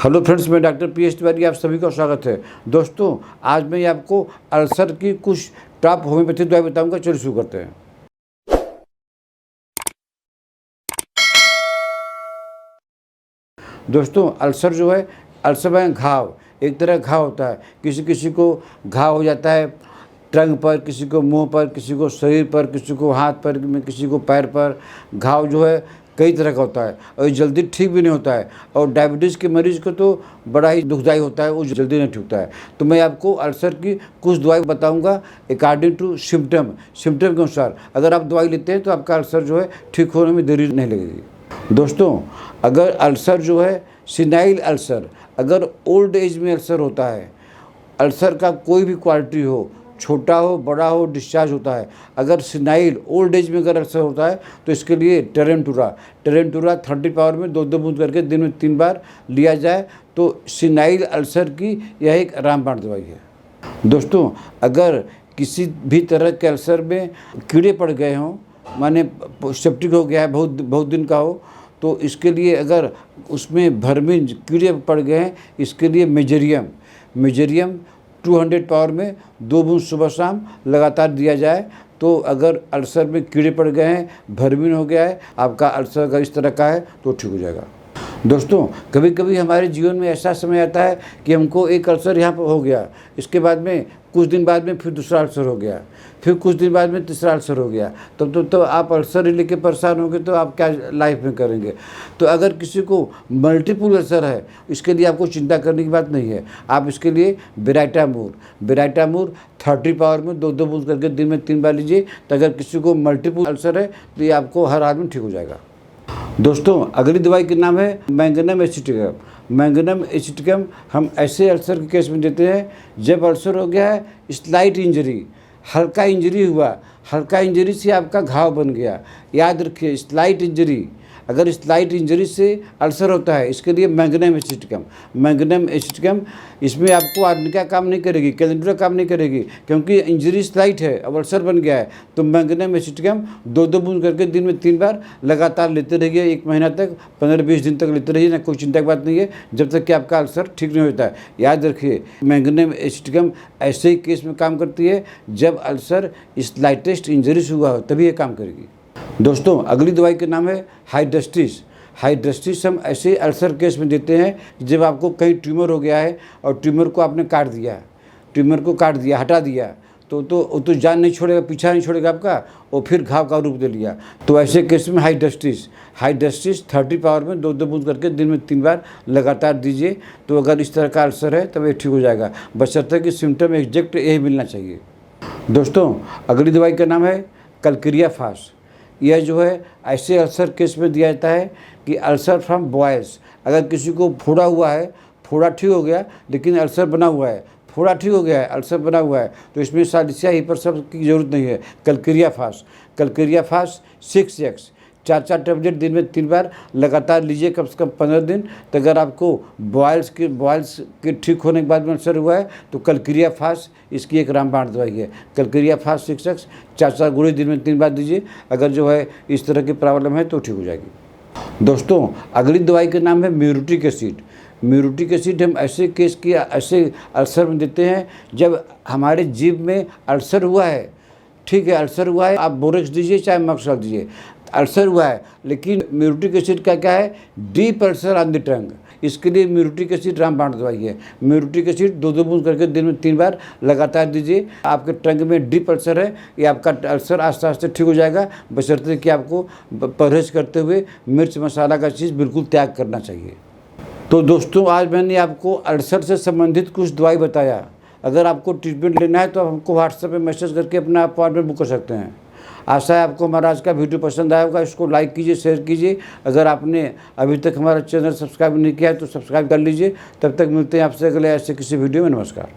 Hello friends, मैं doctor PS. Tiwari, आप सभी का स्वागत है। दोस्तों, आज मैं आपको अल्सर की कुछ टॉप होम्योपैथी दवाई बताऊंगा। चलिए शुरू करते हैं। दोस्तों, अल्सर जो है, अल्सर में घाव, एक तरह का घाव होता है। किसी किसी को घाव हो जाता है टंग पर, किसी को मुंह पर, किसी को शरीर पर, किसी को हाथ पर में, किसी को पैर पर। घाव जो है कई तरह का होता है और ये जल्दी ठीक भी नहीं होता है। और डायबिटीज़ के मरीज़ को तो बड़ा ही दुखदायी होता है, वो जल्दी नहीं ठीकता है। तो मैं आपको अल्सर की कुछ दवाई बताऊंगा अकॉर्डिंग टू सिम्टम के अनुसार। अगर आप दवाई लेते हैं तो आपका अल्सर जो है ठीक होने में देरी नहीं लगेगी। दोस्तों, अगर अल्सर जो है सिनाइल अल्सर, अगर ओल्ड एज में अल्सर होता है, अल्सर का कोई भी क्वालिटी हो, छोटा हो बड़ा हो, डिस्चार्ज होता है। अगर सिनाइल ओल्ड एज में अगर अल्सर होता है तो इसके लिए टेरेंटुरा 30 पावर में 2 बूंद करके दिन में 3 बार लिया जाए तो सिनाइल अल्सर की यह एक रामबाण दवाई है। दोस्तों, अगर किसी भी तरह के अल्सर में कीड़े पड़ गए हों, माने सेप्टिक हो गया है, बहुत दिन का हो, तो इसके लिए अगर उसमें भरमीन कीड़े पड़ गए हैं, इसके लिए मेजेरियम 200 पावर में 2 बूंद सुबह शाम लगातार दिया जाए तो अगर अल्सर में कीड़े पड़ गए हैं, भरमीन हो गया है, आपका अल्सर अगर इस तरह का है तो ठीक हो जाएगा। दोस्तों, कभी कभी हमारे जीवन में ऐसा समय आता है कि हमको एक अल्सर यहाँ पर हो गया, इसके बाद में कुछ दिन बाद में फिर दूसरा अल्सर हो गया, फिर कुछ दिन बाद में तीसरा अल्सर हो गया। तब तो आप अल्सर ही लेके परेशान होंगे तो आप क्या लाइफ में करेंगे। तो अगर किसी को मल्टीपल अल्सर है, इसके लिए आपको चिंता करने की बात नहीं है। आप इसके लिए बेराइटामूर 30 पावर में 2 बूंद करके दिन में 3 बार लीजिए। तो अगर किसी को मल्टीपल अल्सर है तो ये आपको हर हाल में ठीक हो जाएगा। दोस्तों, अगली दवाई का नाम है मैंगनम एसिटिकम। हम ऐसे अल्सर के केस में देते हैं जब अल्सर हो गया है स्लाइट इंजरी, हल्का इंजरी हुआ, हल्का इंजरी से आपका घाव बन गया। याद रखिए, स्लाइट इंजरी, अगर स्लाइट इंजरी से अल्सर होता है, इसके लिए मैंगनम एसिटिकम इसमें आपको आर्निका काम नहीं करेगी, कैलेंडुला काम नहीं करेगी, क्योंकि इंजरी स्लाइट है, अब अल्सर बन गया है। तो मैंगनम एसिटिकम 2 बूंद करके दिन में 3 बार लगातार लेते रहिए, 1 महीना तक, 15-20 दिन तक लेते रहिए ना, कोई चिंता की बात नहीं है, जब तक कि आपका अल्सर ठीक नहीं होता है। याद रखिए, मैंगनम एसिटिकम ऐसे ही केस में काम करती है जब अल्सर स्लाइटेस्ट इंजरी से हुआ हो, तभी ये काम करेगी। दोस्तों, अगली दवाई का नाम है हाइड्रेस्टिस। हम ऐसे अल्सर केस में देते हैं जब आपको कहीं ट्यूमर हो गया है और ट्यूमर को आपने काट दिया, हटा दिया, तो जान नहीं छोड़ेगा, पीछा नहीं छोड़ेगा आपका, और फिर घाव का रूप दे लिया। तो ऐसे केस में हाइड्रेस्टिस 30 पावर में 2 बूंद करके दिन में 3 बार लगातार दीजिए। तो अगर इस तरह का अल्सर है तब ये ठीक हो जाएगा, बशर्ते कि सिम्टम एग्जैक्ट यही मिलना चाहिए। दोस्तों, अगली दवाई का नाम है कलकिरिया फास। यह जो है ऐसे अल्सर केस में दिया जाता है कि अल्सर फ्रॉम बॉयल्स, अगर किसी को फोड़ा हुआ है, फोड़ा ठीक हो गया लेकिन अल्सर बना हुआ है, फोड़ा ठीक हो गया है, अल्सर बना हुआ है, तो इसमें सालिसिया हिपरसप की ज़रूरत नहीं है। कलकिरिया फास 6x 4 टैबलेट दिन में 3 बार लगातार लीजिए, कम से कम 15 दिन। तो अगर आपको बॉयल्स के ठीक होने के बाद में अल्सर हुआ है तो कलकिरिया फास इसकी एक रामबाण दवाई है। कलकिरिया फास 6x 4 गोली दिन में 3 बार दीजिए, अगर जो है इस तरह की प्रॉब्लम है तो ठीक हो जाएगी। दोस्तों, अगली दवाई का नाम है म्यूरिटिक एसिड। हम ऐसे केस की ऐसे अल्सर में देते हैं जब हमारे जीभ में अल्सर हुआ है, ठीक है, अल्सर हुआ है, आप बोरेक्स दीजिए चाहे मक्सल दीजिए, अल्सर हुआ है, लेकिन म्यूरिटिक एसिड का क्या है, deep ulcer on the tongue, इसके लिए म्यूरिटिक एसिड रामबाण दवाई है। म्यूरिटिक एसिड 2 बूंद करके दिन में 3 बार लगातार दीजिए। आपके टंग में डीप अल्सर है, ये आपका अल्सर आस्ते आस्ते ठीक हो जाएगा, बशर्ते कि आपको परहेज करते हुए मिर्च मसाला का चीज़ बिल्कुल त्याग करना चाहिए। तो दोस्तों, आज मैंने आपको अल्सर से संबंधित कुछ दवाई बताया। अगर आपको ट्रीटमेंट लेना है तो आप हमको व्हाट्सएप पे मैसेज करके अपना अपॉइंटमेंट बुक कर सकते हैं। आशा है आपको हमारा आज का वीडियो पसंद आया होगा। इसको लाइक कीजिए, शेयर कीजिए। अगर आपने अभी तक हमारा चैनल सब्सक्राइब नहीं किया है तो सब्सक्राइब कर लीजिए। तब तक मिलते हैं आपसे अगले ऐसे किसी वीडियो में। नमस्कार।